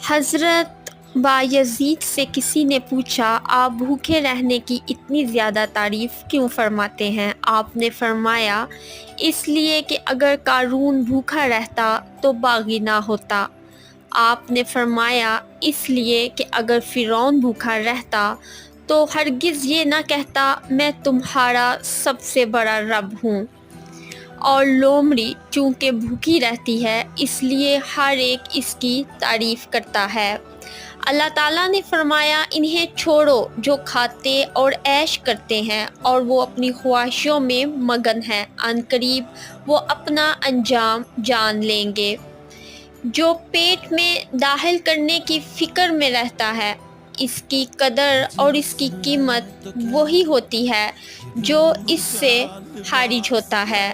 حضرت بایزید سے کسی نے پوچھا، آپ بھوکے رہنے کی اتنی زیادہ تعریف کیوں فرماتے ہیں؟ آپ نے فرمایا، اس لیے کہ اگر قارون بھوکا رہتا تو باغی نہ ہوتا۔ آپ نے فرمایا، اس لیے کہ اگر فرعون بھوکا رہتا تو ہرگز یہ نہ کہتا میں تمہارا سب سے بڑا رب ہوں۔ اور لومڑی چونکہ بھوکی رہتی ہے اس لیے ہر ایک اس کی تعریف کرتا ہے۔ اللہ تعالیٰ نے فرمایا، انہیں چھوڑو جو کھاتے اور عیش کرتے ہیں اور وہ اپنی خواہشوں میں مگن ہیں، عنقریب وہ اپنا انجام جان لیں گے۔ جو پیٹ میں داخل کرنے کی فکر میں رہتا ہے، اس کی قدر اور اس کی قیمت وہی ہوتی ہے جو اس سے خارج ہوتا ہے۔